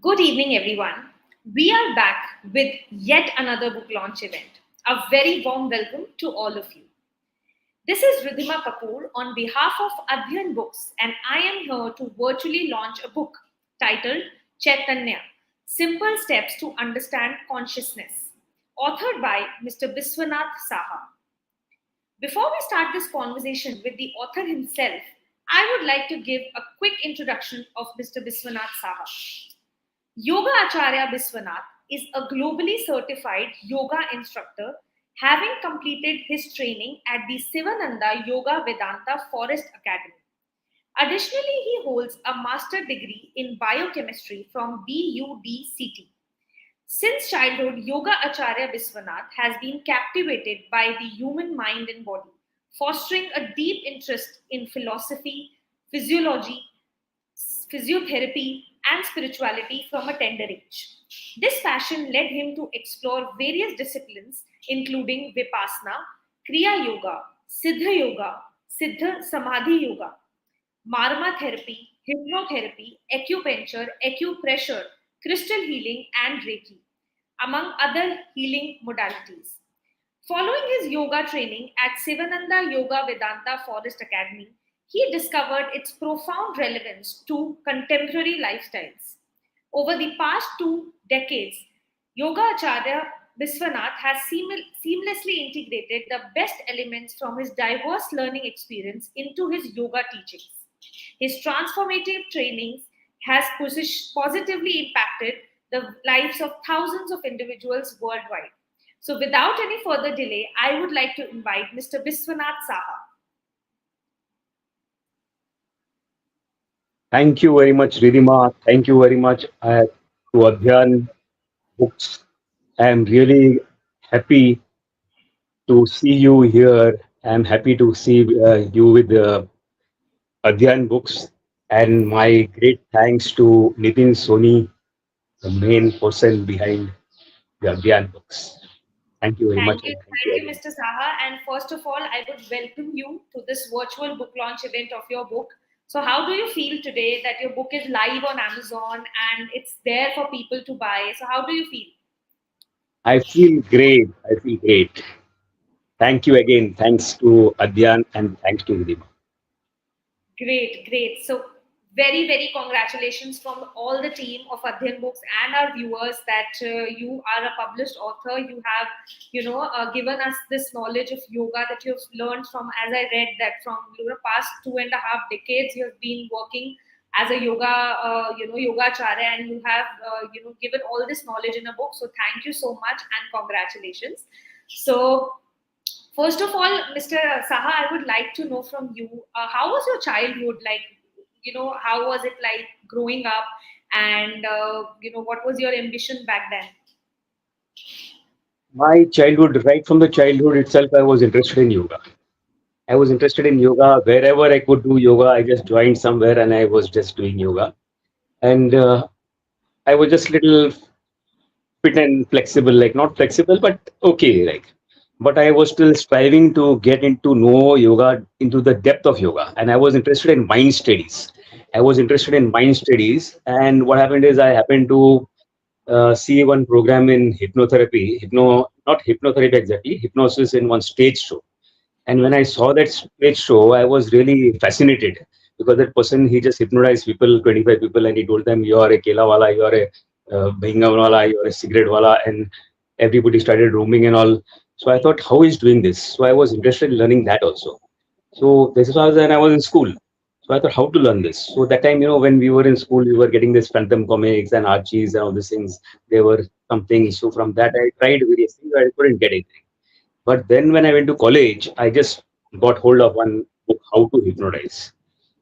Good evening, everyone. We are back with yet another book launch event. A very warm welcome to all of you. This is Ridhima Kapoor on behalf of Adhyyan Books, and I am here to virtually launch a book titled Chaitanya Simple Steps to Understand Consciousness, authored by Mr. Biswanath Saha. Before we start this conversation with the author himself, I would like to give a quick introduction of Mr. Biswanath Saha. Yoga Acharya Biswanath is a globally certified yoga instructor, having completed his training at the Sivananda Yoga Vedanta Forest Academy. Additionally, he holds a master degree in biochemistry from BUDCT. Since childhood, Yoga Acharya Biswanath has been captivated by the human mind and body, fostering a deep interest in philosophy, physiology, physiotherapy, and spirituality from a tender age. This passion led him to explore various disciplines, including Vipassana, Kriya Yoga, Siddha Yoga, Siddha Samadhi Yoga, Marma therapy, hypnotherapy, acupuncture, acupressure, crystal healing, and Reiki, among other healing modalities. Following his yoga training at Sivananda Yoga Vedanta Forest Academy, he discovered its profound relevance to contemporary lifestyles. Over the past 2 decades, Yoga Acharya Biswanath has seamlessly integrated the best elements from his diverse learning experience into his yoga teachings. His transformative trainings has positively impacted the lives of thousands of individuals worldwide. So, without any further delay, I would like to invite Mr. Biswanath Saha. Thank you very much, Ridhima. Thank you very much to Adhyyan Books. I am really happy to see you here. I am happy to see you with Adhyyan Books. And my great thanks to Nitin Soni, the main person behind the Adhyyan Books. Thank you very much, and thank you Thank you, again. Mr. Saha. And first of all, I would welcome you to this virtual book launch event of your book. So, how do you feel today that your book is live on Amazon and it's there for people to buy? So, how do you feel? I feel great. I feel great. Thank you again. Thanks to Adhyyan and thanks to Ridhima. Great, great. So, very, very congratulations from all the team of Adhyyan Books and our viewers that you are a published author. You have, given us this knowledge of yoga that you've learned from, as I read that from past 2.5 decades, you have been working as a yoga acharya, and you have, given all this knowledge in a book. So, thank you so much and congratulations. So, first of all, Mr. Saha, I would like to know from you, how was your childhood like? How was it like growing up, and what was your ambition back then? My childhood, right from the childhood itself, I was interested in yoga. I was interested in yoga wherever I could do yoga. I just joined somewhere and I was just doing yoga. And I was just little fit and flexible, like not flexible, but okay, like. But I was still striving to get into know yoga, into the depth of yoga. And I was interested in mind studies. I was interested in mind studies. And what happened is I happened to see one program in hypnotherapy, not hypnotherapy exactly, hypnosis in one stage show. And when I saw that stage show, I was really fascinated because that person, he just hypnotized people, 25 people, and he told them, "You are a kela wala, you are a bhinga wala, you are a cigarette wala," and everybody started roaming and all. So I thought, how is doing this? So I was interested in learning that also. So this was when I was in school. So I thought, how to learn this? So that time, when we were in school, we were getting this Phantom comics and Archies and all these things. There were some things. So from that, I tried various things. I couldn't get it. But then when I went to college, I just got hold of one book, How to Hypnotize.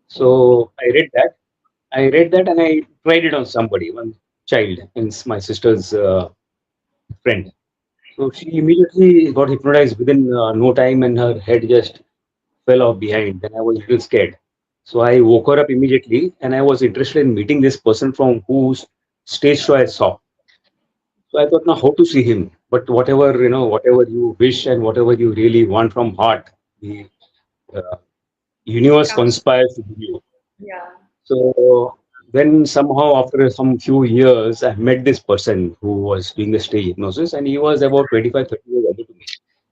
So I read that and I tried it on somebody, one child, and my sister's friend. So she immediately got hypnotized within no time and her head just fell off behind. Then I was a little scared. So I woke her up immediately and I was interested in meeting this person from whose stage show I saw. So I thought, now how to see him? But whatever you wish and whatever you really want from heart, the uh, universe Comes. conspires to give you. Yeah. So Then somehow after some few years, I met this person who was doing the stage hypnosis, and he was about 25, 30 years older to me.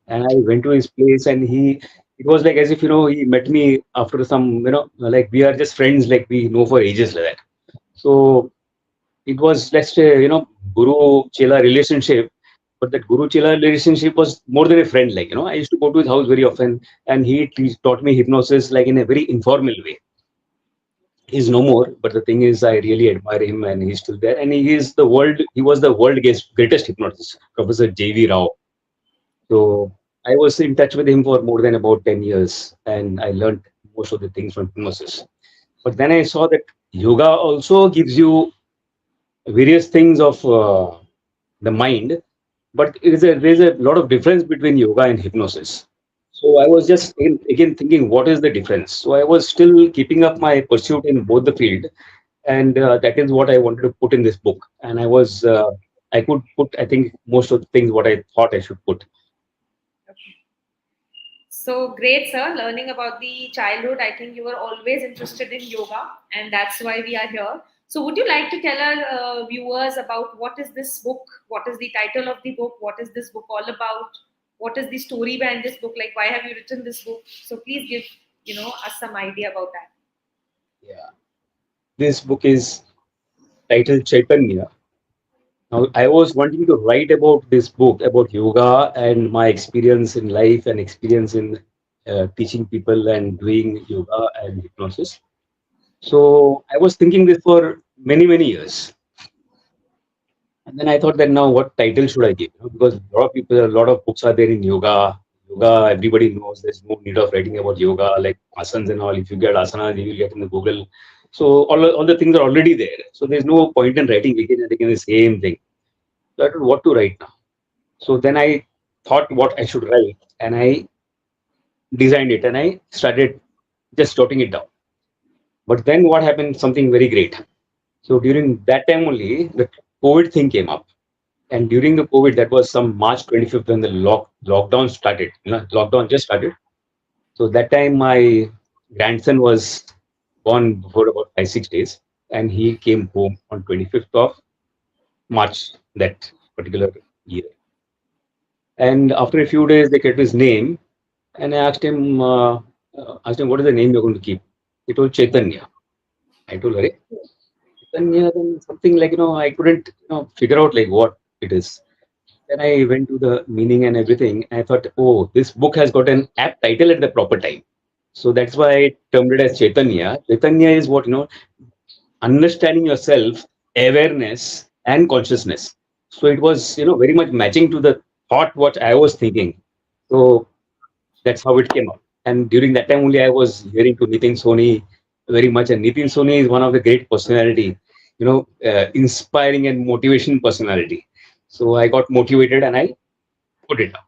And I went to his place, and it was like as if, he met me after some, like we are just friends, like we know for ages like that. So it was, let's say, Guru Chela relationship, but that Guru Chela relationship was more than a friend. Like, I used to go to his house very often, and he taught me hypnosis like in a very informal way. He's no more, but the thing is, I really admire him, and he's still there. And he was the greatest hypnotist, Professor J.V. Rao. So I was in touch with him for more than about 10 years, and I learned most of the things from hypnosis. But then I saw that yoga also gives you various things of the mind, but there's a lot of difference between yoga and hypnosis. So I was just again thinking, what is the difference? So I was still keeping up my pursuit in both the field, and that is what I wanted to put in this book. And I could put, I think, most of the things what I thought I should put. Okay. So great, sir. Learning about the childhood, I think you were always interested in yoga, and that's why we are here. So, would you like to tell our viewers about what is this book? What is the title of the book? What is this book all about? What is the story behind this book? Like, why have you written this book? So, please give us some idea about that. Yeah. This book is titled Chaitanya. Now, I was wanting to write about this book about yoga and my experience in life and experience in teaching people and doing yoga and hypnosis. So I was thinking this for many, many years. And then I thought that now what title should I give? Because a lot of books are there in yoga. Yoga, everybody knows there's no need of writing about yoga, like asanas and all. If you get asanas, you will get in the Google. So all the things are already there. So there's no point in writing again the same thing. So I don't know what to write now. So then I thought what I should write, and I designed it, and I started just jotting it down. But then what happened? Something very great. So during that time only, the COVID thing came up. And during the COVID, that was some March 25th when the lockdown started. Lockdown just started. So that time my grandson was born before about 5, 6 days, and he came home on 25th of March that particular year. And after a few days, they kept his name, and I asked him, what is the name you're going to keep? He told Chaitanya. I told her, Chaitanya, then something like, I couldn't, figure out like what it is. Then I went to the meaning and everything. And I thought, oh, this book has got an apt title at the proper time. So that's why I termed it as Chaitanya. Chaitanya is what, understanding yourself, awareness, and consciousness. So it was, very much matching to the thought what I was thinking. So that's how it came up. And during that time only, I was hearing to Nitin Soni very much. And Nitin Soni is one of the great personality, inspiring and motivation personality. So I got motivated and I put it up.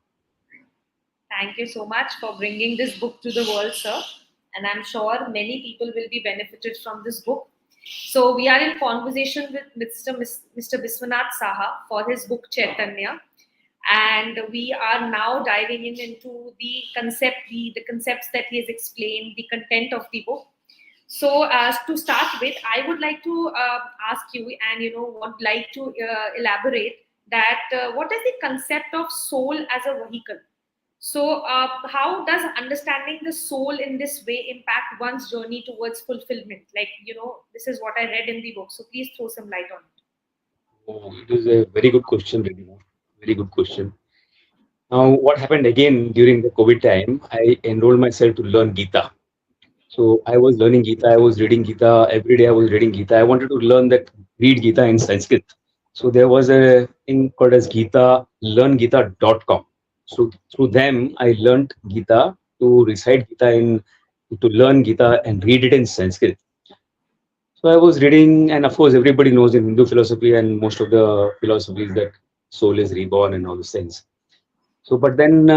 Thank you so much for bringing this book to the world, sir. And I'm sure many people will be benefited from this book. So we are in conversation with Mr. Biswanath Saha for his book Chaitanya, and we are now diving into the concepts that he has explained, the content of the book. So, to start with, I would like to ask you, and would like to elaborate that what is the concept of soul as a vehicle? So, how does understanding the soul in this way impact one's journey towards fulfillment? Like, this is what I read in the book. So, please throw some light on it. Oh, it is a very good question, Ridhima. Very good question. Now, what happened again during the COVID time? I enrolled myself to learn Gita. So I was learning Gita. I was reading Gita every day. I was reading Gita. I wanted to read Gita in Sanskrit. So there was a thing called as Gita, learngita.com. So through them, I learned Gita to recite Gita to learn Gita and read it in Sanskrit. So I was reading, and of course, everybody knows in Hindu philosophy and most of the philosophies that soul is reborn and all those things. So, but then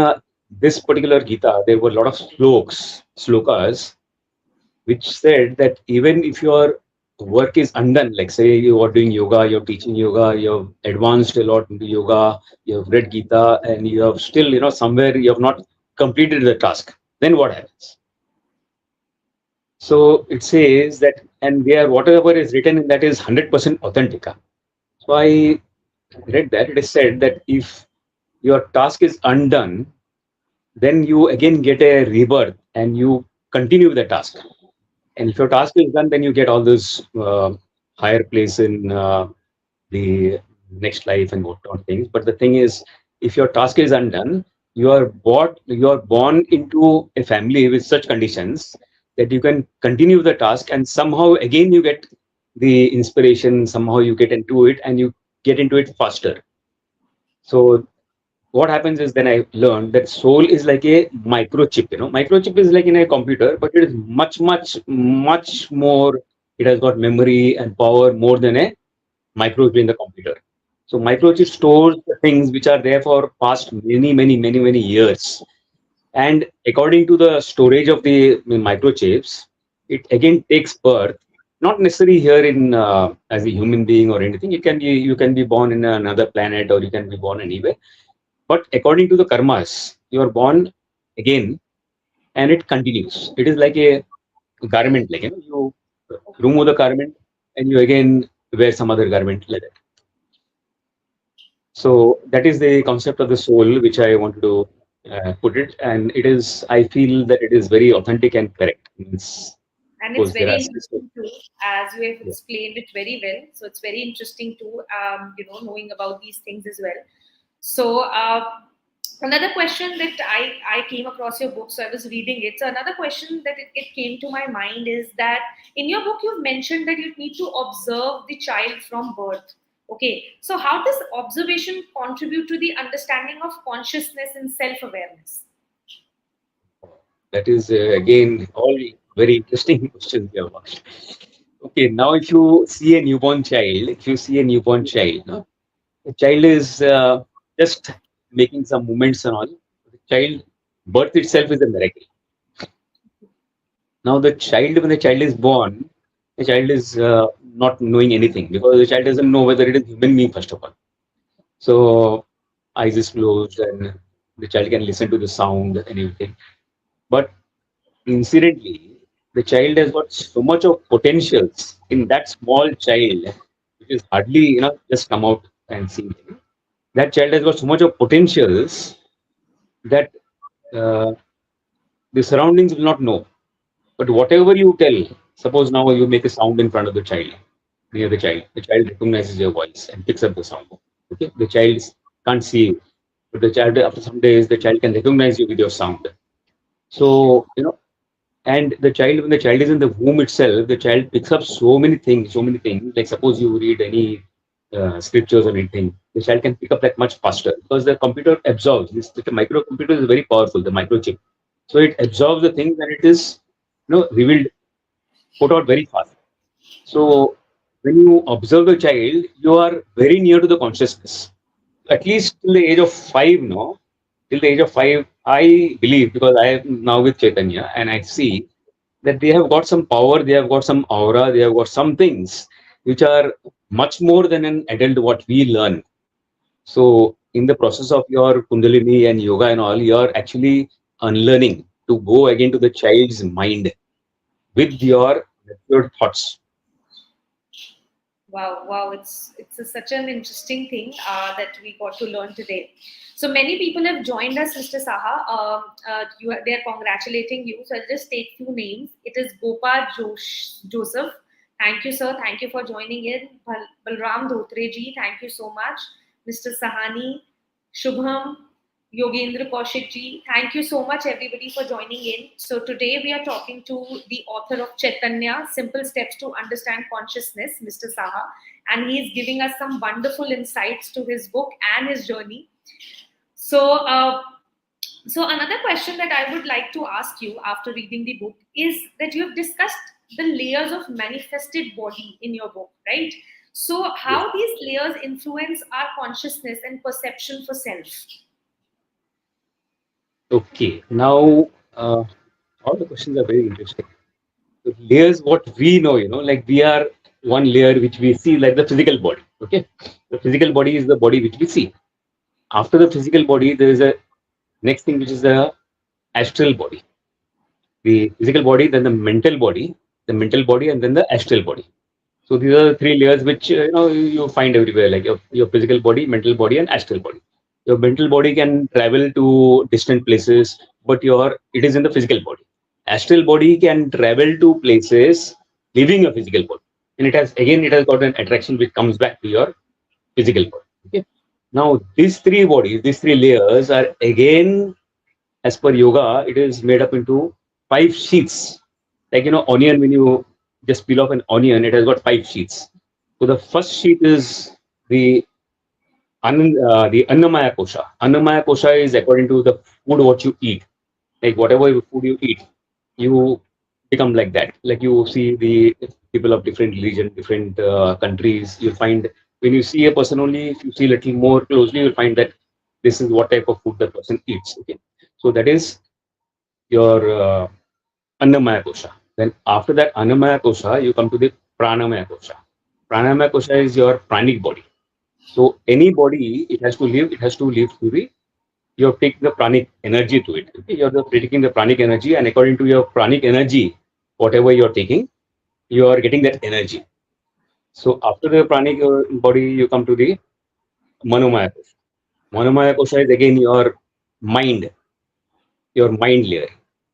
this particular Gita, there were a lot of slokas, which said that even if your work is undone, like say you are doing yoga, you're teaching yoga, you've advanced a lot into yoga, you've read Gita, and you have still, somewhere you have not completed the task, then what happens? So it says that and there whatever is written in that is 100% authentic. So I read that it is said that if your task is undone, then you again get a rebirth and you continue the task. And if your task is done, then you get all this higher place in the next life and whatnot things. But the thing is, if your task is undone, you are born into a family with such conditions that you can continue the task, and somehow again you get the inspiration. Somehow you get into it, and you get into it faster. So what happens is, then I learned that soul is like a microchip. Microchip is like in a computer, but it is much, much, much more. It has got memory and power more than a microchip in the computer. So microchip stores the things which are there for past many, many, many, many years. And according to the storage of the microchips, it again takes birth. Not necessarily here in as a human being or anything. You can be born in another planet, or you can be born anywhere. But according to the karmas, you are born again, and it continues. It is like a garment, like you remove the garment and you again wear some other garment like that. So that is the concept of the soul, which I wanted to put it, and it is. I feel that it is very authentic and correct. Of And it's course, there very are interesting too, as you have yeah. explained it very well. So it's very interesting too, knowing about these things as well. So another question that I came across your book, so I was reading it. So another question that it came to my mind is that in your book you've mentioned that you need to observe the child from birth. Okay, so how does observation contribute to the understanding of consciousness and self-awareness? That is again all very interesting questions you have asked. Okay, now if you see a newborn child, no, the child is just making some movements and all. The child birth itself is a miracle. Now the child, when the child is born, the child is not knowing anything, because the child doesn't know whether it is human being first of all. So eyes is closed and the child can listen to the sound and everything. But incidentally, the child has got so much of potentials in that small child, which is hardly just come out and see. That child has got so much of potentials that uh, the surroundings will not know. But whatever you tell, suppose now you make a sound in front of the child, near the child recognizes your voice and picks up the sound. Okay, the child can't see you, but the child, after some days, the child can recognize you with your sound. So and the child, when the child is in the womb itself, the child picks up so many things. Like suppose you read any scriptures or anything, the child can pick up that much faster, because the computer absorbs. The microcomputer is very powerful, the microchip. So it absorbs the things and it is revealed, put out very fast. So when you observe the child, you are very near to the consciousness. At least till the age of 5, no? Till the age of 5, I believe, because I am now with Chaitanya and I see that they have got some power, they have got some aura, they have got some things which are much more than an adult what we learn. So in the process of your Kundalini and yoga and all, you are actually unlearning to go again to the child's mind with your matured thoughts. Wow, wow! Such an interesting thing that we got to learn today. So many people have joined us, Mr. Saha. They are congratulating you. So I'll just take few names. It is Joseph. Thank you, sir. Thank you for joining in. Balram Dhotre ji. Thank you so much, Mr. Sahani, Shubham, Yogendra Kaushik ji. Thank you so much, everybody, for joining in. So today we are talking to the author of Chaitanya, Simple Steps to Understand Consciousness, Mr. Saha, and he is giving us some wonderful insights to his book and his journey. So another question that I would like to ask you after reading the book is that you have discussed the layers of manifested body in your book, right? So Yes. how these layers influence our consciousness and perception for self? Okay. Now, all the questions are very interesting. The layers, what we know, like we are one layer which we see, like the physical body. Okay. The physical body is the body which we see. After the physical body, there is a next thing which is the astral body. The physical body, then the mental body, the mental body, and then the astral body. So these are the three layers which you find everywhere, like your physical body, mental body, and astral body. Your mental body can travel to distant places, but your it is in the physical body. Astral body can travel to places leaving a physical body, and it has got an attraction which comes back to your physical body. Okay. Now these three bodies, these three layers are again, as per yoga, it is made up into five sheets. Like onion, when you just peel off an onion, it has got five sheets. So the first sheet is the the Annamaya Kosha. Annamaya Kosha is according to the food what you eat. Like whatever food you eat, you become like that. Like you see the people of different religion, different countries, you'll find when you see a person only, if you see a little more closely, you'll find that this is what type of food the person eats. Okay. So that is your Annamaya Kosha. Then after that Annamaya Kosha, you come to the Pranamaya Kosha. Pranamaya Kosha is your pranic body. So any body, it has to live through the, you're taking the pranic energy to it. Okay? You're taking the pranic energy, and according to your pranic energy, whatever you're taking, you are getting that energy. So after the pranic body, you come to the Manomaya Kosha. Manomaya Kosha is again your mind layer,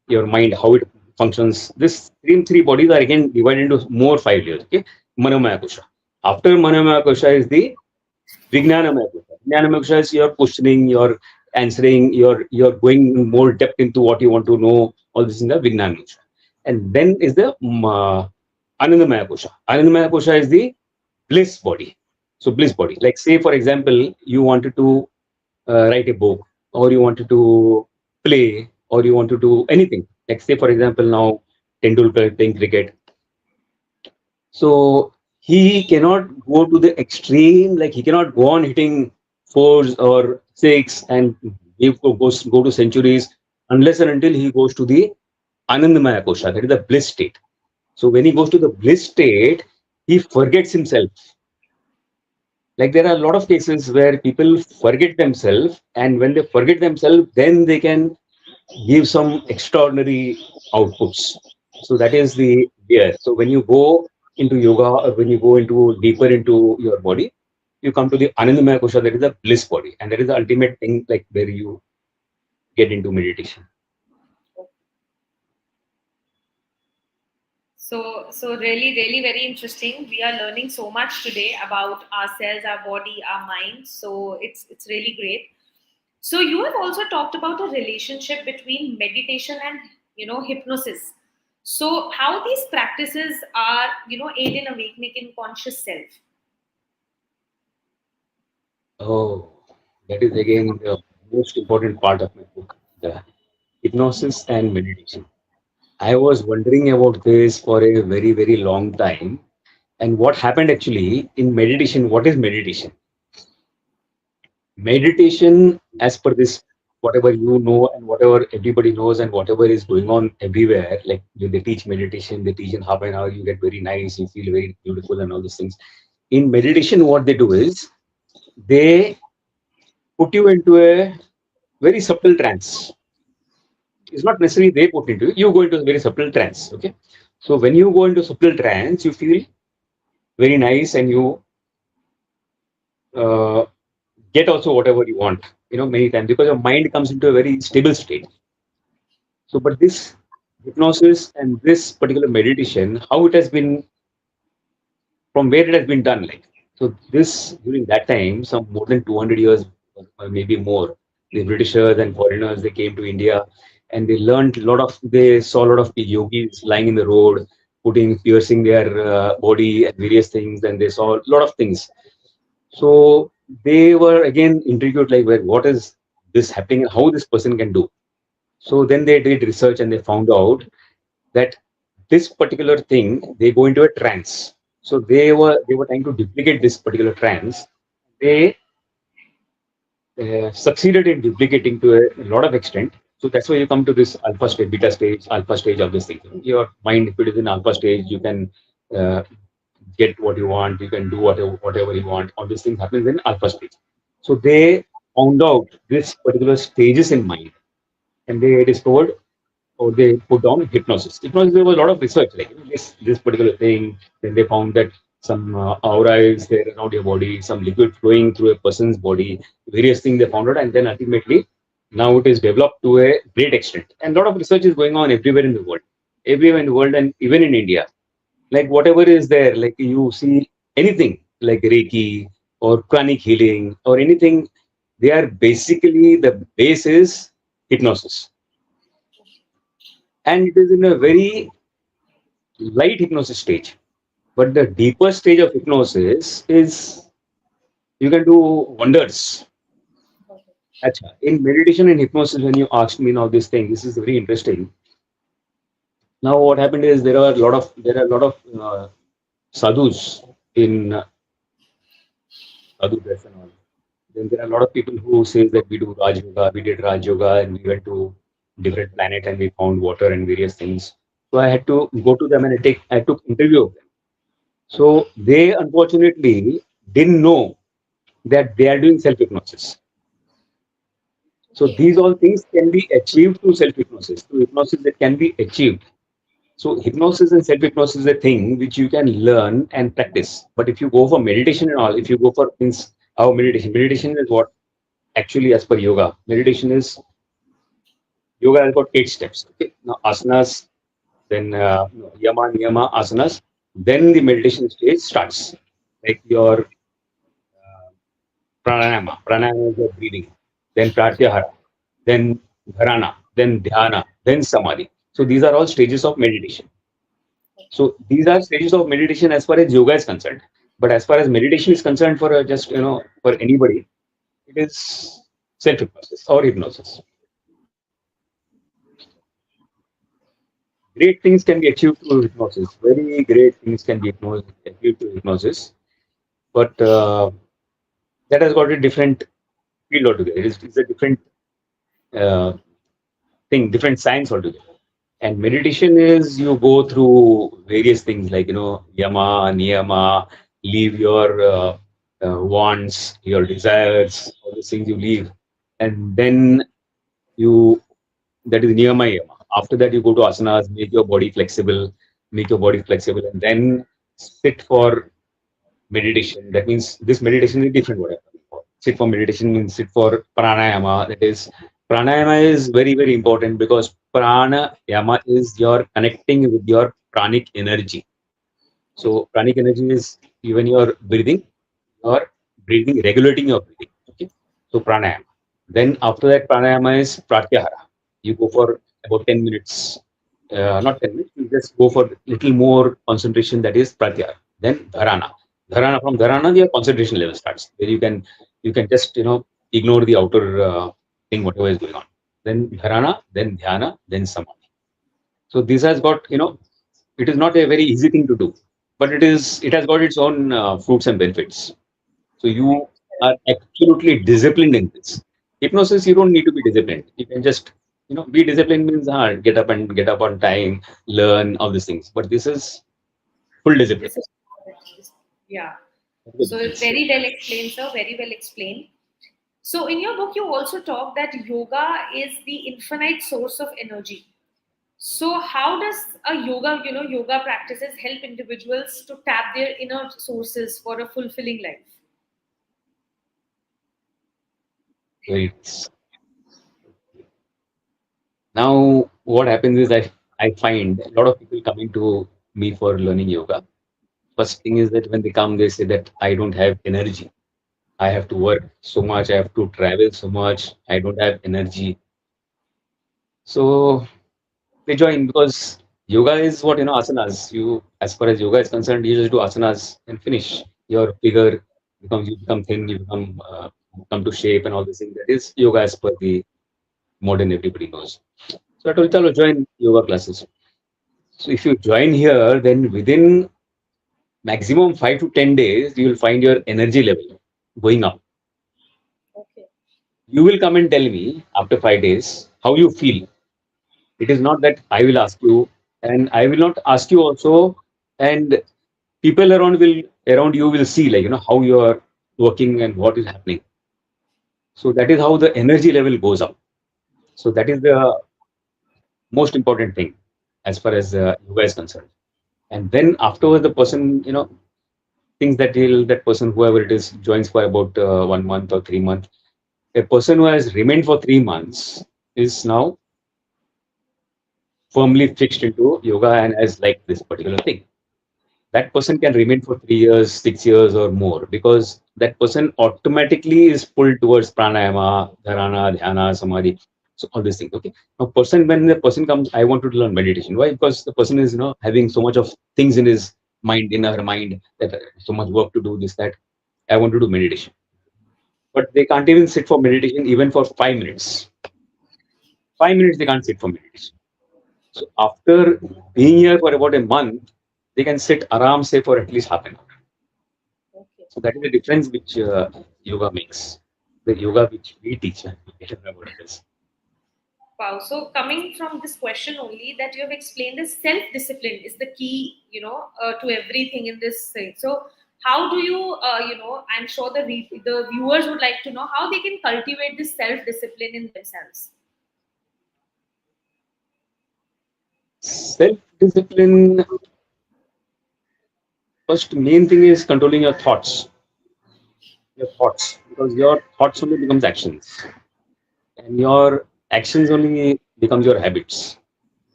your mind, how it functions. This three bodies are again divided into more five layers. Okay, Manomaya Kosha. After Manomaya Kosha is the Vijnanamaya Kosha. Vijnanamaya Kosha is your questioning, your answering, you're going more depth into what you want to know. All this in the Vijnanamaya Kosha. And then is the Anandamaya Kosha. Anandamaya Kosha is the bliss body. So bliss body. Like say for example, you wanted to write a book, or you wanted to play, or you want to do anything. Like say for example now Tendulkar playing cricket. So he cannot go to the extreme, like he cannot go on hitting fours or six and go to centuries unless and until he goes to the Anandamaya Kosha, that is the bliss state. So when he goes to the bliss state, he forgets himself. Like there are a lot of cases where people forget themselves, and when they forget themselves, then they can give some extraordinary outputs. So that is the gear. So when you go into yoga, or when you go into deeper into your body, you come to the Anandamaya Kosha, that is the bliss body, and that is the ultimate thing, like where you get into meditation. So really, really very interesting. We are learning so much today about ourselves, our body, our mind. So it's really great. So you have also talked about a relationship between meditation and hypnosis. So how these practices are aid in awakening in conscious self. Oh, that is again the most important part of my book, the hypnosis and meditation. I was wondering about this for a very, very long time. And what happened actually in meditation, what is meditation? Meditation, as per this, whatever you know and whatever everybody knows and whatever is going on everywhere, like they teach meditation, they teach in half an hour, you get very nice, you feel very beautiful and all these things. In meditation, what they do is they put you into a very subtle trance. It's not necessarily they put into you, you go into a very subtle trance. Okay. So when you go into subtle trance, you feel very nice, and you uh, get also whatever you want, many times, because your mind comes into a very stable state. So, but this hypnosis and this particular meditation, how it has been, from where it has been done, like, so this during that time, some more than 200 years, or maybe more, the Britishers and foreigners, they came to India, and they saw a lot of yogis lying in the road, piercing their body and various things, and they saw a lot of things. So they were again intrigued, like, where what is this happening and how this person can do. So then they did research, and they found out that this particular thing, they go into a trance. So they were trying to duplicate this particular trance. They succeeded in duplicating to a lot of extent. So that's why you come to this alpha stage, beta stage, alpha stage of this thing. Your mind, if it is in alpha stage, you can uh, get what you want, you can do whatever you want. All these things happen in alpha stage. So they found out this particular stages in mind, and they discovered or they put down hypnosis. Hypnosis, there was a lot of research, like this particular thing. Then they found that some aura is there around your body, some liquid flowing through a person's body, various things they found out, and then ultimately now it is developed to a great extent. And a lot of research is going on everywhere in the world, and even in India. Like whatever is there, like you see anything like Reiki or pranic healing or anything, they are basically the base is hypnosis, and it is in a very light hypnosis stage. But the deeper stage of hypnosis is you can do wonders. Acha. In meditation and hypnosis, when you asked me now this thing, this is very interesting. Now what happened is there are a lot of sadhus in sadhu dress and all. Then there are a lot of people who say that we do Raj Yoga, we did Raj Yoga, and we went to different planet and we found water and various things. So I had to go to them and I took interview of them. So they unfortunately didn't know that they are doing self hypnosis. So Okay. these all things can be achieved through self hypnosis. Through hypnosis that can be achieved. So hypnosis and self hypnosis is a thing which you can learn and practice. But if you go for meditation and all, if you go for means our meditation is what actually as per yoga. Meditation is yoga has got 8 steps. Okay. Now asanas, then yama, niyama, asanas. Then the meditation stage starts. Like your pranayama. Pranayama is your breathing. Then pratyahara. Then dharana. Then dhyana. Then samadhi. So these are all stages of meditation. So these are stages of meditation as far as yoga is concerned. But as far as meditation is concerned, for just for anybody, it is self hypnosis or hypnosis. Great things can be achieved through hypnosis. Very great things can be achieved through hypnosis. But that has got a different field altogether. It's a different uh, thing, different science altogether. And meditation is you go through various things like yama, niyama, leave your wants, your desires, all these things you leave, and then you that is niyama yama. After that, you go to asanas, make your body flexible, and then sit for meditation. That means this meditation is different. What I'm talking about. Sit for meditation means sit for pranayama. That is, pranayama is very, very important because pranayama is your connecting with your pranic energy. So pranic energy is even your breathing, regulating your breathing. Okay. So pranayama. Then after that, pranayama is pratyahara. You go for about 10 minutes, not 10 minutes, you just go for little more concentration, that is pratyahara. Then dharana. From dharana, your concentration level starts. Where you can just ignore the outer thing, whatever is going on. Then dharana, then dhyana, then samadhi. So this has got it is not a very easy thing to do, but it has got its own fruits and benefits. So Correct. you are absolutely disciplined in this. Hypnosis, you don't need to be disciplined. You can just, be disciplined means get up on time, learn all these things. But this is full discipline. This is yeah. So very well explained, sir. Very well explained. So in your book, you also talk that yoga is the infinite source of energy. So how does yoga practices help individuals to tap their inner sources for a fulfilling life? Very Now, what happens is I find a lot of people coming to me for learning yoga. First thing is that when they come, they say that I don't have energy. I have to work so much. I have to travel so much. I don't have energy. So they join because yoga is what asanas. As far as yoga is concerned, you just do asanas and finish. Your figure you become thin, you come to shape and all these things. That is yoga as per the modern everybody knows. So I told Chalo, join yoga classes. So if you join here, then within maximum 5 to 10 days, you will find your energy level going up. Okay. You will come and tell me after 5 days how you feel. It is not that I will ask you, and I will not ask you also, and people around you will see like how you are working and what is happening. So that is how the energy level goes up. So most important thing as far as yoga is concerned. And then afterwards, the person, thinks that that person, whoever it is, joins for about 1 month or 3 months. A person who has remained for 3 months is now firmly fixed into yoga and has liked this particular thing. That person can remain for 3 years, 6 years, or more, because that person automatically is pulled towards pranayama, dharana, dhyana, samadhi. So all these things. Okay. Now, when the person comes, I want to learn meditation. Why? Because the person is having so much of things in his mind, in her mind, that so much work to do, this, that. I want to do meditation, but they can't even sit for meditation even for 5 minutes. 5 minutes they can't sit for meditation. So after being here for about a month, they can sit aram say for at least half an hour. Okay. So that is the difference which yoga makes. The yoga which we teach, and we get to know what it is. Wow. So coming from this question only, that you have explained is self-discipline is the key, to everything in this thing. So how do you, I'm sure the viewers would like to know how they can cultivate this self-discipline in themselves. Self-discipline. First, main thing is controlling your thoughts. Your thoughts, because your thoughts only becomes actions, and your actions only becomes your habits,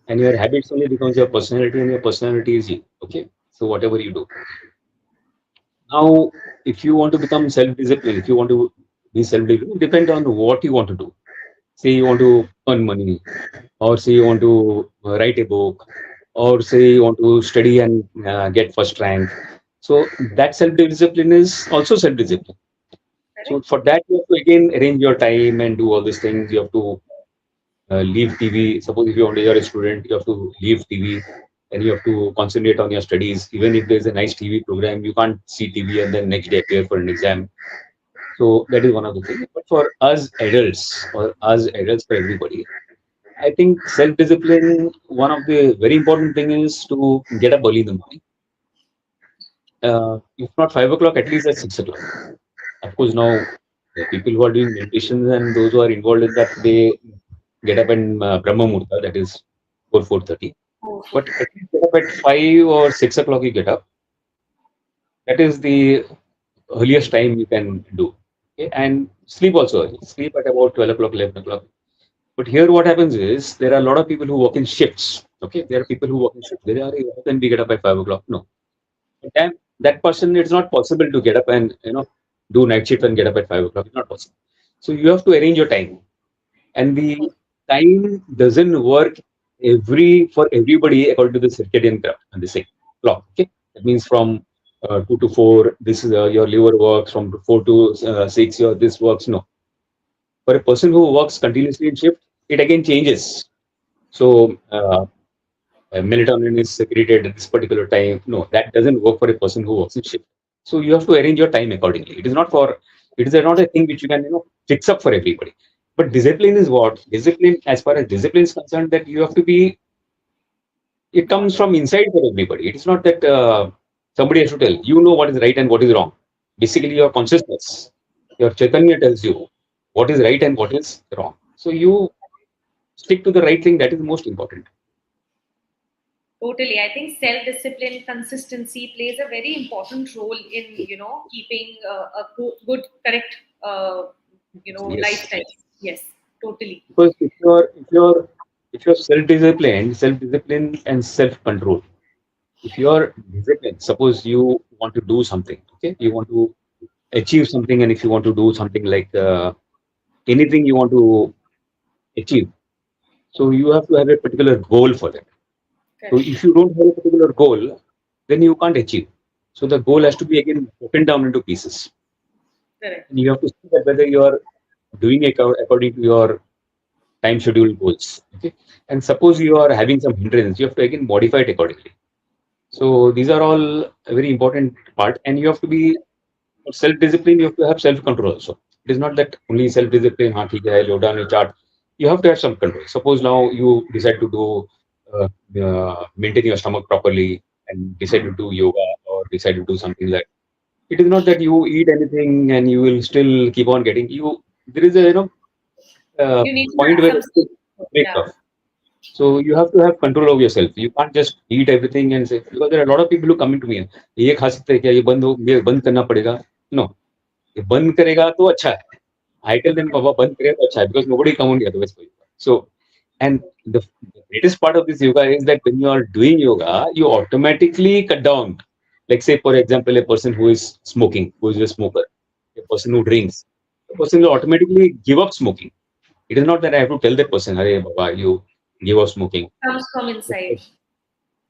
and your habits only becomes your personality, and your personality is you. Okay, so whatever you do. Now, if you want to become self-disciplined, if you want to be self-disciplined, depend on what you want to do. Say you want to earn money, or say you want to write a book, or say you want to study and get first rank. So that self-discipline is also self-discipline. So Correct? for that, you have to again arrange your time and do all these things. You have to leave TV. Suppose if you're a student, you have to leave TV and you have to concentrate on your studies. Even if there's a nice TV program, you can't see TV and then next day appear for an exam. So that is one of the things. But for us adults, or us adults, for everybody, I think self-discipline, one of the very important thing is to get up early in the morning. If not 5 o'clock, at least at 6 o'clock. Of course, now the people who are doing meditations and those who are involved in that, they get up in Brahma Murta, that is 4:30. Oh, But at least get up at 5 or 6 o'clock. You get up. That is the earliest time you can do. Okay? And sleep also early. Sleep at about 12 o'clock, 11 o'clock. But here, what happens is there are a lot of people who work in shifts. Okay, there are people who work in shifts. They are, how can we get up by 5 o'clock? No, and that person, it's not possible to get up and do night shift and get up at 5 o'clock. It's not possible. So you have to arrange your time, and the time doesn't work for everybody according to the circadian clock and the same clock. Okay, that means from 2 to 4, this is your liver works. From 4 to 6, your this works. No, for a person who works continuously in shift, it again changes. So melatonin is secreted at this particular time. No, that doesn't work for a person who works in shift. So you have to arrange your time accordingly. It is not a thing which you can fix up for everybody. But discipline is what? Discipline, as far as discipline is concerned, that you have to be. It comes from inside for everybody. It is not that somebody has to tell. You know what is right and what is wrong. Basically, your consciousness, your Chaitanya tells you what is right and what is wrong. So you stick to the right thing. That is most important. totally. I think self-discipline, consistency plays a very important role in, keeping a good, correct, Yes. lifestyle. Yes, totally. Because if you're self-discipline and self-control. If you're disciplined, suppose you want to do something, okay, you want to achieve something, and if you want to do something like anything you want to achieve, so you have to have a particular goal for that. So Correct. if you don't have a particular goal, then you can't achieve. So the goal has to be again broken down into pieces, Correct. and you have to see that whether you are doing it according to your time schedule goals. Okay, and suppose you are having some hindrance, you have to again modify it accordingly. So these are all a very important part, and you have to be for self-discipline. You have to have self-control also. It is not that only self-discipline. हाँ ठीक है, low down your chart. You have to have some control. Suppose now you decide to do maintain your stomach properly and decide to do yoga or decide to do something like. It is not that you eat anything and you will still keep on getting you. There is a uh, You need to point have where some. it breaks Yeah. off. So you have to have control of yourself. You can't just eat everything and say, because there are a lot of people who come into me. ये खा सकते हैं क्या? ये बंद करना पड़ेगा. No, ये बंद करेगा तो अच्छा है. I tell them, Baba, बंद करेगा तो अच्छा है, because nobody come on otherwise for yoga. So, and the greatest part of this yoga is that when you are doing yoga, you automatically cut down. Like say, for example, a person who is smoking, who is a smoker, a person who drinks, the person will automatically give up smoking. It is not that I have to tell that person, "Hey, Baba, you give up smoking." Comes from inside.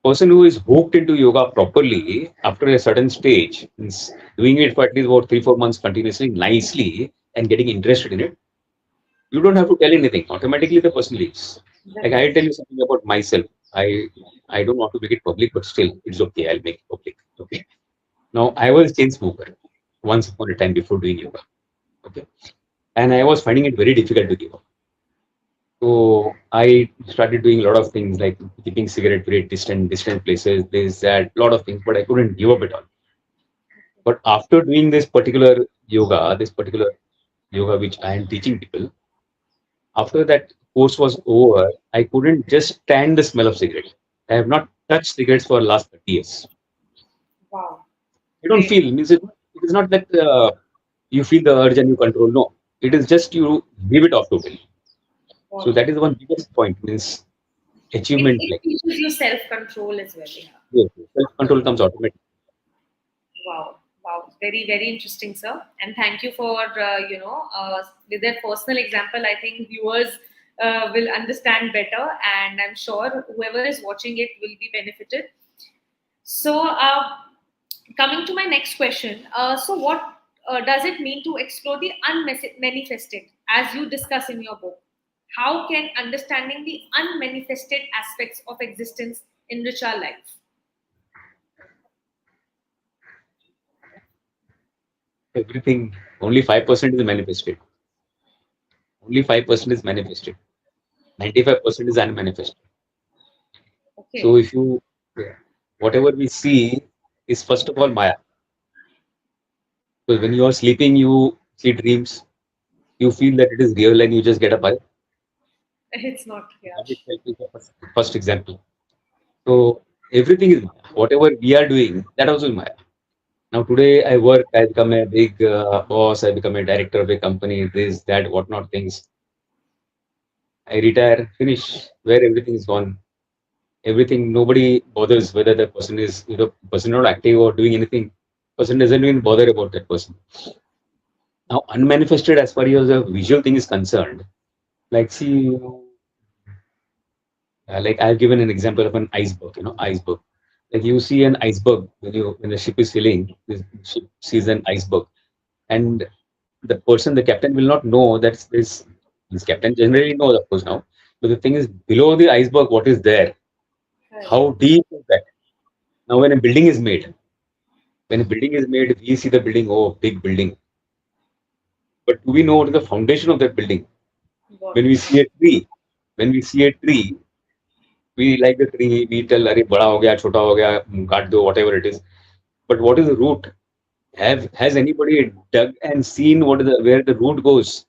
Person who is hooked into yoga properly after a certain stage, means doing it for at least about 3 4 months continuously, nicely, and getting interested in it, you don't have to tell anything. Automatically, the person leaves. Like Right. I'll tell you something about myself. I don't want to make it public, but still, it's okay. I'll make it public. Okay. Now, I was a chain smoker once upon a time before doing yoga. Okay, and I was finding it very difficult to give up. So I started doing a lot of things like keeping cigarette very distant places, this, that, lot of things, but I couldn't give up at all. But after doing this particular yoga which I am teaching people, after that course was over, I couldn't just stand the smell of cigarette. I have not touched cigarettes for last 30 years. Wow. You don't Great. feel, means it is not that you feel the urge and you control. No, it is just you give it off totally. So Wow. that is the one biggest point, means It, achievement. it Like teaches you self control as well. Yeah. yes, self control comes automatically. Wow, wow, very, very interesting, sir. And thank you for with that personal example. I think viewers will understand better, and I'm sure whoever is watching it will be benefited. So, coming to my next question, so what does it mean to explore the unmanifested, as you discuss in your book? How can understanding the unmanifested aspects of existence enrich our life? Everything, only 5% is manifested. Only 5% is manifested. 95% is unmanifested. So Okay. if you, yeah, whatever we see is first of all Maya. Because when you are sleeping, you see dreams, you feel that it is real, and you just get up. It's not, yeah. That itself is the first example. So everything is Maya. Whatever we are doing, that also is Maya. Now today I work, I become a big boss, I become a director of a company, this, that, whatnot things. I retire, finish, where everything is gone. Everything, nobody bothers whether the person is, person not active or doing anything. Person doesn't even bother about that person. Now, unmanifested as far as the visual thing is concerned, like see, like I've given an example of an iceberg, iceberg. Like you see an iceberg when the ship is sailing, the ship sees an iceberg, and the person, the captain, will not know that this captain generally knows, of course, now. But the thing is, below the iceberg, what is there? Correct. How deep is that? Now, when a building is made, we see the building, oh, big building. But do we know what is the foundation of that building? What? When we see a tree, when we see a tree, we like the tree, we tell, "Arey, bada ho gaya, chota ho gaya, kaat do," whatever it is. But what is the root? Has anybody dug and seen where the root goes?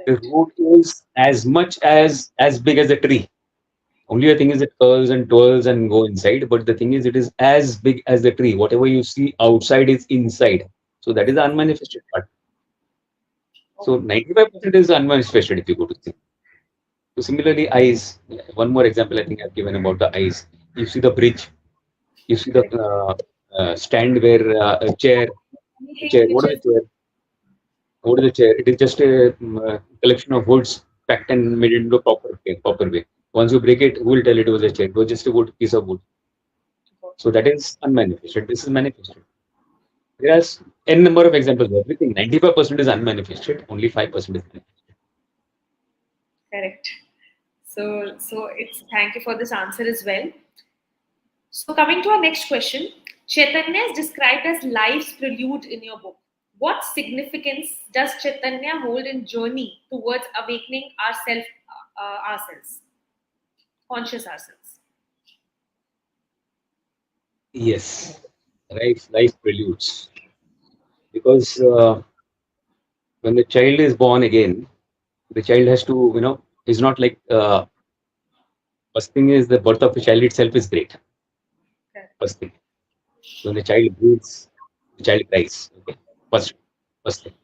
The Correct. root is as much as big as the tree. Only the thing is it curls and twirls and go inside. But the thing is, it is as big as the tree. Whatever you see outside is inside. So that is the unmanifested part. So Okay. 95% is unmanifested if you go to see. So similarly, eyes. One more example I think I've given about the eyes. You see the bridge. You see the Correct. stand where a Anything chair. which is What is a chair? It is just a collection of woods packed and made into a proper way. Once you break it, who will tell it was a chair? It was just a wood piece of wood. So that is unmanifested. This is manifested. There are n number of examples. Everything 95% is unmanifested. Only 5% is manifested. correct. So it's thank you for this answer as well. So coming to our next question, Chaitanya is described as life's prelude in your book. What significance does Chaitanya hold in journey towards awakening ourselves, conscious ourselves? Yes, life preludes. Because when the child is born again, the child has to, is not like First thing is the birth of a child itself is great. Correct. First thing. When the child breathes, the child cries. Okay. First, first thing.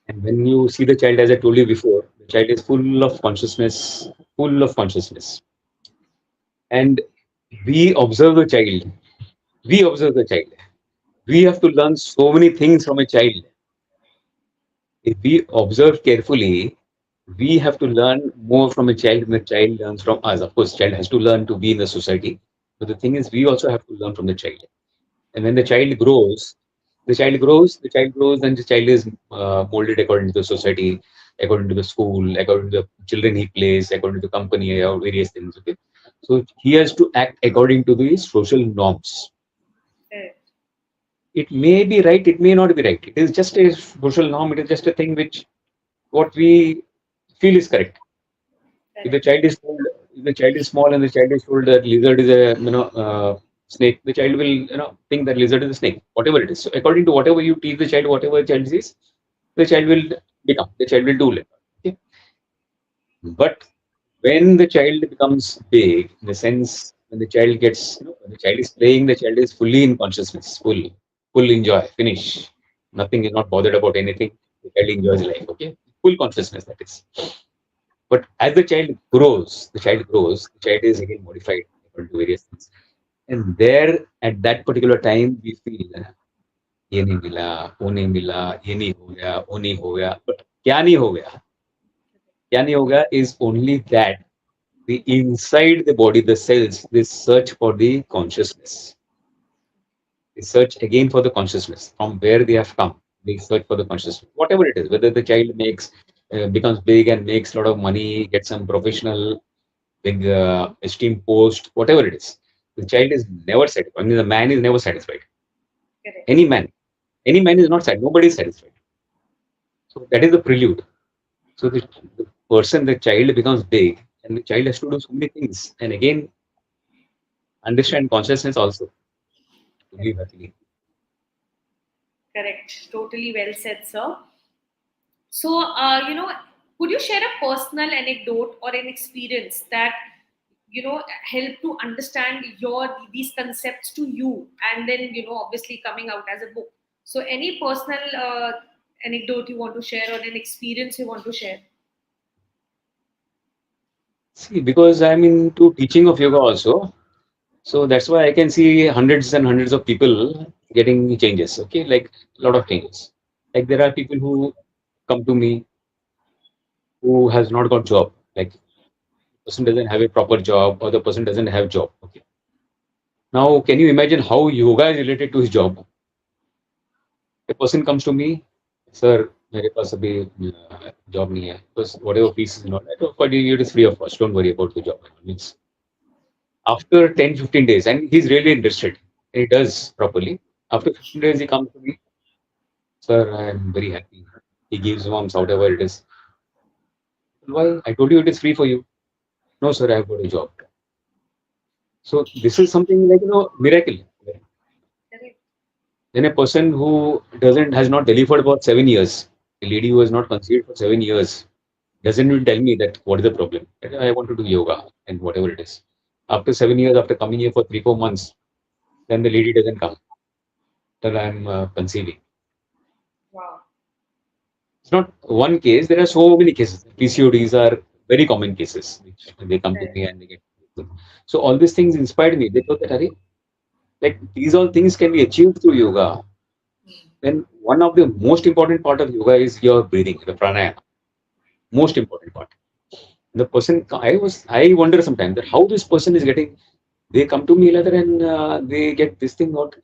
And when you see the child, as I told you before, the child is full of consciousness, full of consciousness. And we observe the child. We observe the child. We have to learn so many things from a child. If we observe carefully, we have to learn more from a child than the child learns from us. Of course, child has to learn to be in the society. But the thing is, we also have to learn from the child. And when the child grows, and the child is molded according to the society, according to the school, according to the children he plays, according to the company, or various things. Okay, so he has to act according to the social norms. Correct. It may be right, it may not be right. It is just a social norm. It is just a thing which what we feel is correct. If the Correct. child is told, if the child is small and the child is told that lizard is a snake, the child will think that lizard is a snake, whatever it is. So according to whatever you teach the child, whatever the child sees, the child will become. The child will do it. Okay? But when the child becomes big, in the sense when the child gets, when the child is playing, the child is fully in consciousness, full enjoy, finish. Nothing is not bothered about anything. The child enjoys life. Okay, full consciousness that is. But as the child is again modified according to various things. And there, at that particular time, we feel, ये नहीं मिला, वो नहीं मिला, ये नहीं हो गया, वो नहीं हो गया. But क्या नहीं हो गया? क्या नहीं हो गया is only that the inside the body, the cells, they search for the consciousness. They search again for the consciousness from where they have come. They search for the consciousness, whatever it is. Whether the child becomes big and makes a lot of money, gets some professional big esteem post, whatever it is. The child is never satisfied. I mean, the man is never satisfied. Correct. Any man, any man is not satisfied. Nobody is satisfied. So that is the prelude. So the person, the child becomes big, and the child has to do so many things. And again, understand consciousness also to live happily. Correct. Totally well said, sir. So, could you share a personal anecdote or an experience that help to understand your these concepts to you, and then obviously coming out as a book. So, any personal anecdote you want to share or an experience you want to share? See, because I'm into teaching of yoga also, so that's why I can see hundreds and hundreds of people getting changes. Okay, like a lot of changes. Like there are people who come to me who has not got job. Like person doesn't have a proper job or the person doesn't have job. Okay. Now, can you imagine how yoga is related to his job? A person comes to me, sir, मेरे पास अभी job नहीं है. Because whatever fees is not, but it is free of cost. Don't worry about the job. Means after 10, 15 days, and he's really interested, and he does properly. After 15 days, he comes to me, sir, I am very happy. He gives months, whatever it is. Why? I told you it is free for you. No, sir, I have got a job. So this is something like miracle. Correct. Then a person who doesn't has not delivered for 7 years, a lady who has not conceived for 7 years, doesn't even tell me that what is the problem. I want to do yoga and whatever it is. After 7 years, after coming here for 3, 4 months, then the lady doesn't come. Then I'm conceiving. Wow. It's not one case. There are so many cases. PCODs are very common cases. Which they come to Correct. me and they get. So all these things inspired me. They thought that, Hari, like these all things can be achieved through yoga. Then one of the most important part of yoga is your breathing, the pranayama. Most important part. The person, I wonder sometimes that how this person is getting. They come to me later and they get this thing. What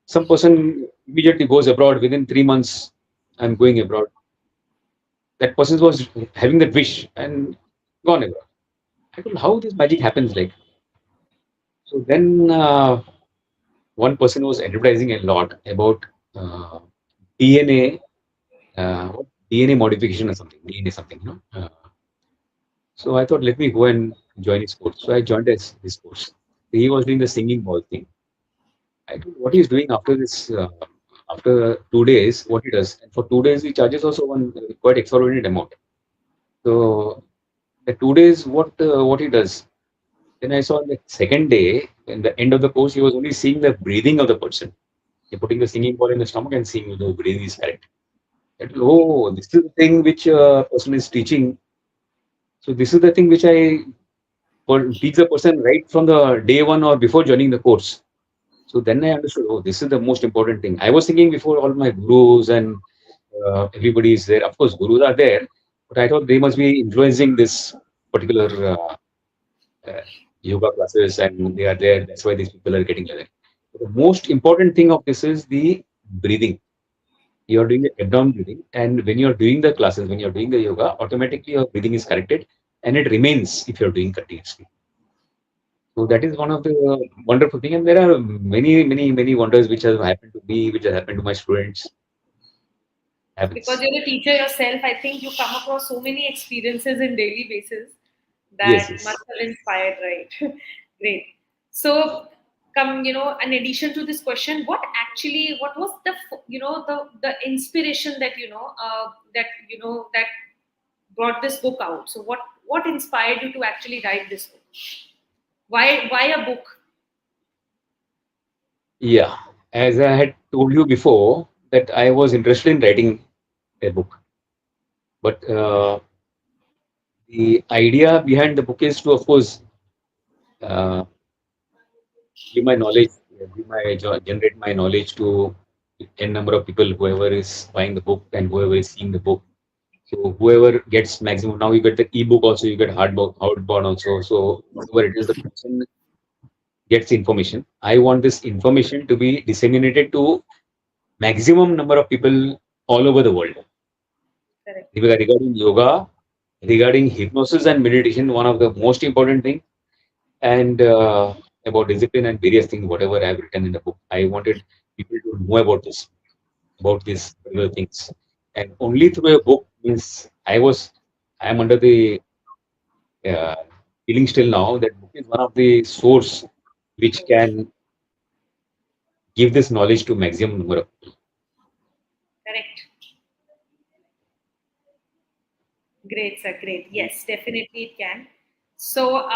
some person immediately goes abroad within 3 months. I'm going abroad. That person was having that wish and gone abroad. I don't know how this magic happens. Like so, then one person was advertising a lot about DNA, DNA modification or something, DNA something, So I thought, let me go and join his course. So I joined his course. He was doing the singing ball thing. I don't know what he's doing after this. After 2 days, what he does, and for 2 days he charges also one quite exorbitant amount. So the 2 days, what he does, Then I saw on the second day, in the end of the course, he was only seeing the breathing of the person. You're putting the singing ball in the stomach and seeing the breathing is correct. That, oh, this is the thing which a person is teaching. So this is the thing which I teach the person right from the day one or before joining the course. So then I understood, oh, this is the most important thing. I was thinking before all my gurus and everybody is there. Of course, gurus are there, but I thought they must be influencing this particular uh, yoga classes and they are there. That's why these people are getting like that. But the most important thing of this is the breathing. You're doing the abdomen breathing, and when you're doing the classes, when you're doing the yoga, automatically your breathing is corrected and it remains if you're doing continuously. So that is one of the wonderful thing, and there are many, many, many wonders which have happened to me, which have happened to my students. Because Happens. you're a teacher yourself, I think you come across so many experiences in daily basis Yes, that yes. must have inspired, right? Great. So, come, in addition to this question, what was the inspiration that that brought this book out? So, what inspired you to actually write this book? Why a book? Yeah. As I had told you before, that I was interested in writing a book, but the idea behind the book is to, of course, uh, give my knowledge, generate my knowledge to n number of people, whoever is buying the book and whoever is seeing the book. So whoever gets maximum, now you get the ebook also, you get hardbound also. So whatever it is, the person gets information. I want this information to be disseminated to maximum number of people all over the world. Correct. Regarding yoga, regarding hypnosis and meditation, one of the most important thing, and about discipline and various things, whatever I've written in the book. I wanted people to know about these particular things. And only through a book means I am under the uh, feeling still now that book is one of the source which can give this knowledge to maximum number of people. Correct. Great, sir. Great. Yes, definitely it can. So,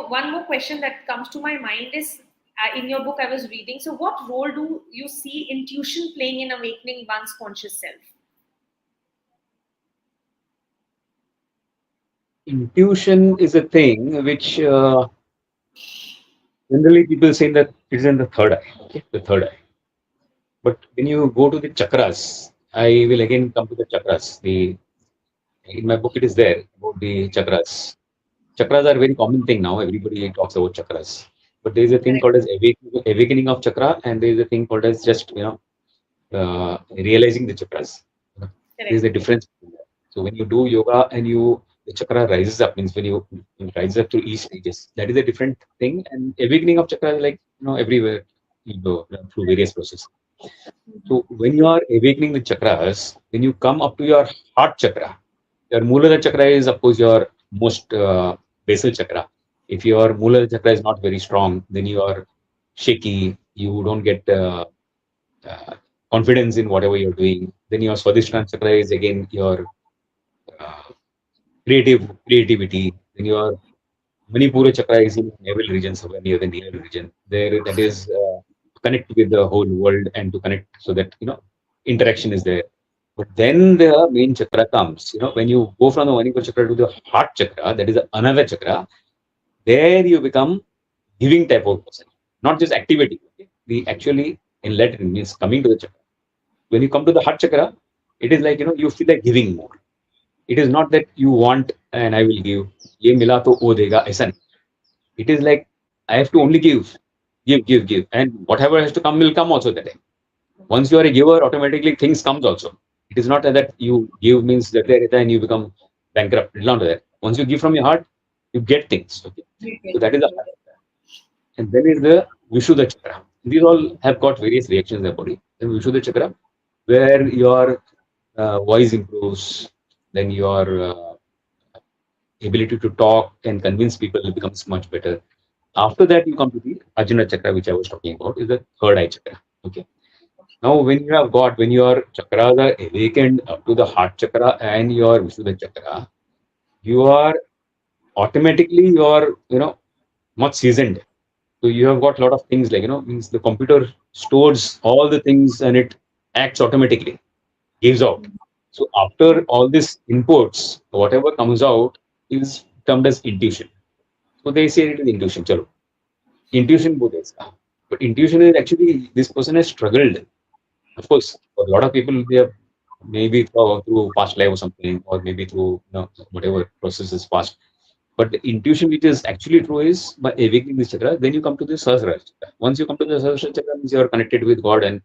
one more question that comes to my mind is in your book I was reading. So, what role do you see intuition playing in awakening one's conscious self? Intuition is a thing which generally people say that it is in the third eye, okay, the third eye. But when you go to the chakras, I will again come to the chakras. The In my book it is there about the chakras. Chakras are a very common thing now. Everybody talks about chakras. But there is a thing Correct. called as awakening of chakra, and there is a thing called as just realizing the chakras. You know, there is Correct. a difference between that. So when you do yoga and the chakra rises up, means when you rise up to each stages, that is a different thing. And awakening of chakra is like everywhere you go through various processes. So when you are awakening the chakras, when you come up to your heart chakra, your Mooladhara chakra is, of course, your most basal chakra. If your Mooladhara chakra is not very strong, then you are shaky. You don't get uh, confidence in whatever you're doing. Then your Swadhisthana chakra is again your uh, creativity. Then your Manipura chakra is in navel region, somewhere near the navel region. There, that is connect with the whole world and to connect so that interaction is there. But then the main chakra comes. When you go from the Manipura chakra to the heart chakra, that is another chakra. There you become giving type of person, not just activity. Okay? The actually in Latin means coming to the chakra. When you come to the heart chakra, it is like you feel like giving more. It is not that you want and I will give. ये मिला तो वो देगा ऐसा नहीं. It is like I have to only give, and whatever has to come will come also that time. Once you are a giver, automatically things comes also. It is not that you give means that and you become bankrupt. It's not that. Once you give from your heart, you get things. Okay, You so get that is the things. heart, and then is the Vishuddha chakra. These all have got various reactions in the body. Then Vishuddha chakra, where your voice improves, then your ability to talk and convince people becomes much better. After that, you come to the Ajna chakra, which I was talking about, is the third eye chakra. Okay. Now, when your chakras are awakened up to the heart chakra and your Visuddha chakra, you are automatically you are, much seasoned. So you have got a lot of things like, means the computer stores all the things and it acts automatically, gives out. So after all these inputs, whatever comes out is termed as intuition. So they say it is intuition. Chalo. Intuition both is. But intuition is actually this person has struggled. Of course, for a lot of people, they have maybe through past life or something, or maybe through whatever process is past. But the intuition which is actually true is by awakening this chakra, then you come to the Sahasrara chakra. Once you come to the Sahasrara chakra, means you are connected with God and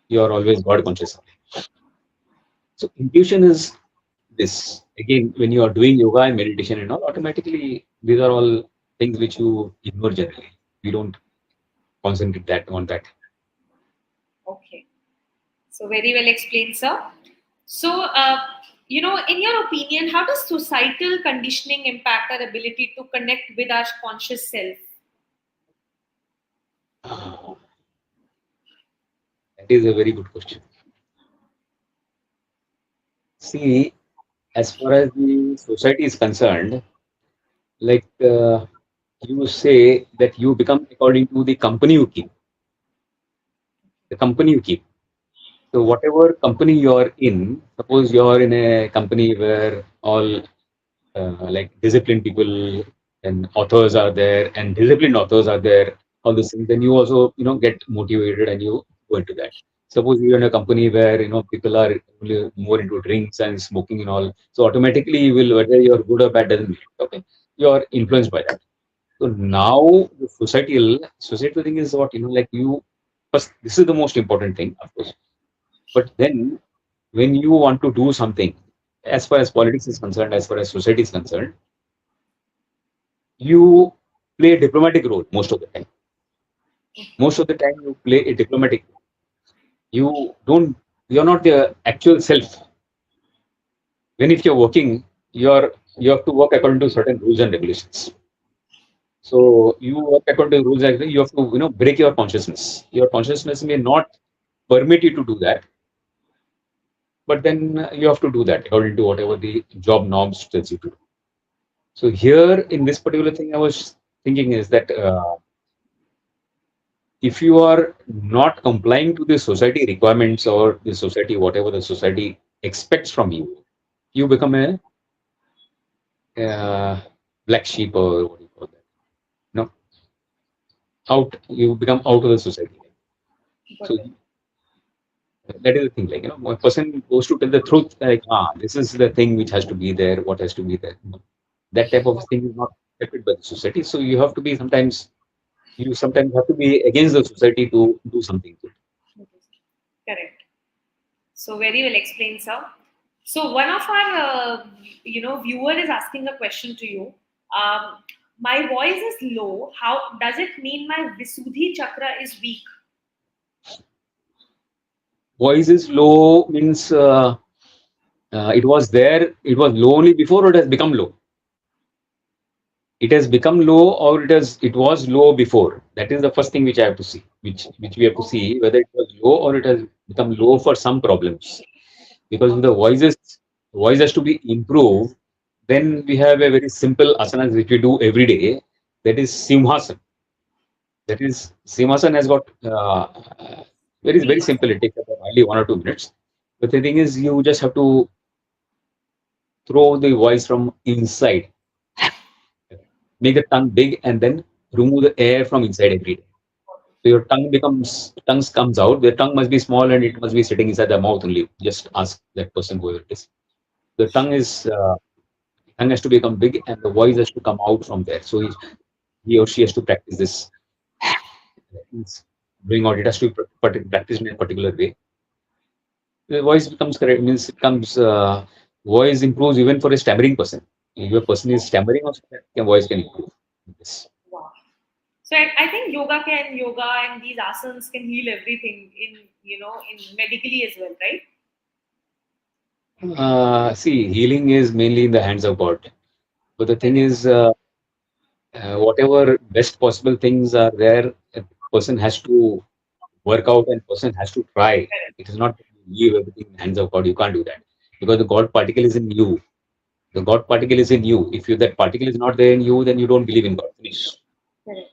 you are always God conscious. So intuition is this. Again, when you are doing yoga and meditation and all, automatically these are all things which you ignore generally. You don't concentrate that on that. Okay. So very well explained, sir. So, in your opinion, how does societal conditioning impact our ability to connect with our conscious self? That is a very good question. See, as far as the society is concerned, like you say that you become according to the company you keep. The company you keep. So whatever company you are in, suppose you are in a company where all like disciplined people and authors are there, and disciplined authors are there, all these things, then you also get motivated and you go into that. Suppose you're in a company where people are only more into drinks and smoking and all, so automatically you will, whether you're good or bad doesn't matter. Okay, you are influenced by that. So now the societal thing is what like you first. This is the most important thing, of course. But then when you want to do something, as far as politics is concerned, as far as society is concerned, you play a diplomatic role most of the time. Most of the time, you play a diplomatic role. You don't. You're not the actual self. When if you're working, you have to work according to certain rules and regulations. So you work according to rules and regulations. You have to break your consciousness. Your consciousness may not permit you to do that, but then you have to do that according to whatever the job norms tells you to do. So here in this particular thing, I was thinking is that if you are not complying to the society requirements or the society, whatever the society expects from you, you become a uh, black sheep or what do you call that? No, you become out of the society. Got So it. that is the thing. Like a person goes to tell the truth, like this is the thing which has to be there, what has to be there. That type of thing is not accepted by the society. So you have to be sometimes. You sometimes have to be against the society to do something. Correct. So very well explained, sir. So one of our, viewer is asking a question to you. Um, my voice is low. How does it mean my Visuddhi chakra is weak? Voice is low means it was there, it was low only before, or it has become low. It has become low, or it was low before. That is the first thing which I have to see, which we have to Okay. see whether it was low or it has become low for some problems. Because if the voice has to be improved, then we have a very simple asanas which we do every day. That is Simhasana. That is Simhasana has got very simple. It takes about only 1 or 2 minutes. But the thing is, you just have to throw the voice from inside, make the tongue big, and then remove the air from inside every day. So your tongue comes out. The tongue must be small and it must be sitting inside the mouth only. Just ask that person whoever it is. The tongue has to become big and the voice has to come out from there. So he or she has to practice this. Means doing out. It has to be practiced in a particular way. The voice becomes correct. Means it comes. Voice improves even for a stammering person. If a person is stammering, also, your voice can improve. Yes. Wow. So I think yoga and these asanas can heal everything in medically as well, right? See, healing is mainly in the hands of God. But the thing Correct. is, whatever best possible things are there, a person has to work out and person has to try. Correct. It is not leave everything in the hands of God. You can't do that because the God particle is in you. The God particle is in you. If that particle is not there in you, then you don't believe in God. Finish. Correct.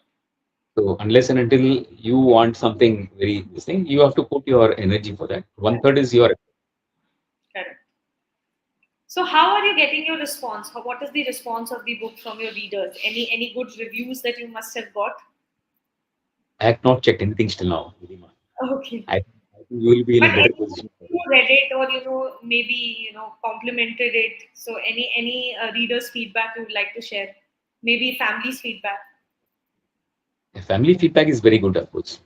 So unless and until you want something very this thing, you have to put your energy for that. One third is your. Correct. So, how are you getting your response? What is the response of the book from your readers? Any good reviews that you must have got? I have not checked anything still now, Ridhima. Okay. I think you will be in But a better position for who it. read it, or maybe complimented it. So, any readers' feedback you would like to share? Maybe family's feedback. The family feedback is very good, of course.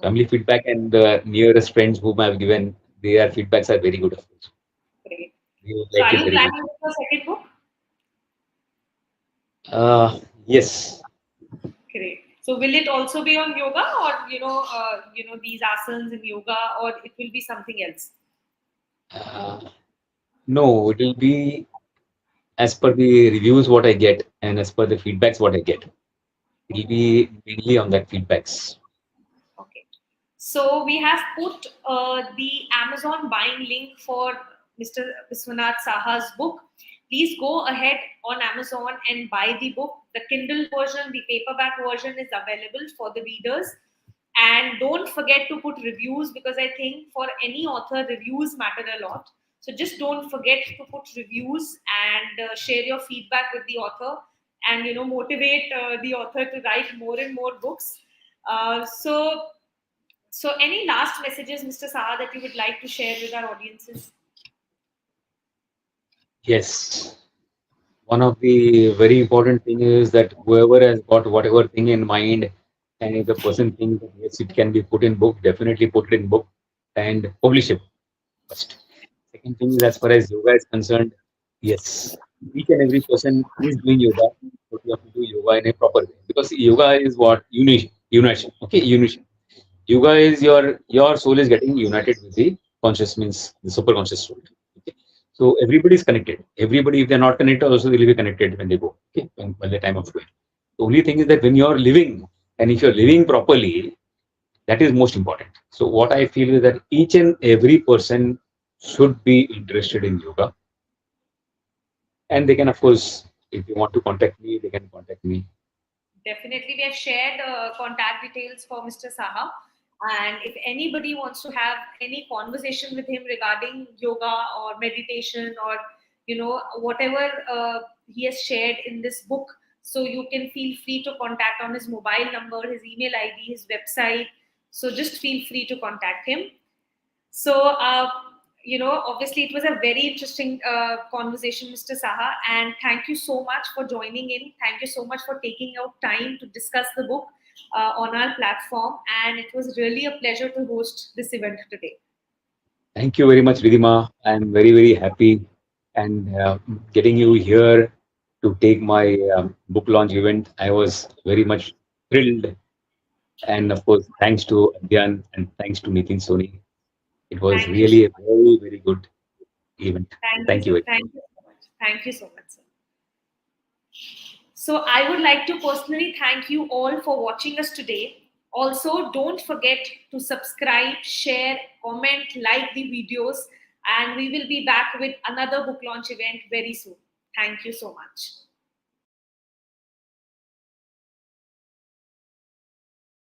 Family feedback and the nearest friends whom I have given, their feedbacks are very good, of course. Great. They So, liked are it you very much. planning for a second book? Yes. Great. So, will it also be on yoga, or these asanas in yoga, or it will be something else? Uh, no, it will be as per the reviews what I get and as per the feedbacks what I get. It will be mainly on that feedbacks. Okay. So we have put the Amazon buying link for Mr. Biswanath Saha's book. Please go ahead on Amazon and buy the book. The Kindle version, the paperback version is available for the readers. And don't forget to put reviews, because I think for any author, reviews matter a lot. So just don't forget to put reviews and share your feedback with the author, and motivate the author to write more and more books. So, any last messages, Mr. Saha, that you would like to share with our audiences? Yes. One of the very important thing is that whoever has got whatever thing in mind, and if the person thinks that yes, it can be put in book, definitely put it in book and publish it first. Second thing is as far as yoga is concerned, yes, each and every person is doing yoga, but you have to do yoga in a proper way because yoga is what unison. Okay, unison. Yoga is your soul is getting united with the conscious means the super conscious soul. Okay? So everybody is connected. Everybody, if they're not connected, also they'll be connected when they go. Okay, when the time of going. The only thing is that when you're living, and if you're living properly, that is most important. So what I feel is that each and every person should be interested in yoga, and they can, of course, if they want to contact me, they can contact me. Definitely, we have shared contact details for Mr. Saha. And if anybody wants to have any conversation with him regarding yoga or meditation, or whatever he has shared in this book, so you can feel free to contact on his mobile number, his email ID, his website. So just feel free to contact him. So, obviously, it was a very interesting conversation, Mr. Saha, and thank you so much for joining in. Thank you so much for taking out time to discuss the book on our platform. And it was really a pleasure to host this event today. Thank you very much, Ridhima. I'm very, very happy and getting you here to take my book launch event. I was very much thrilled. And of course, thanks to Adhyyan and thanks to Nitin Soni. It was Thank you so really a much. very, very good event. Thank you very much. Thank you so much. Thank you so much, sir. So, I would like to personally thank you all for watching us today. Also, don't forget to subscribe, share, comment, like the videos, and we will be back with another book launch event very soon. Thank you so much.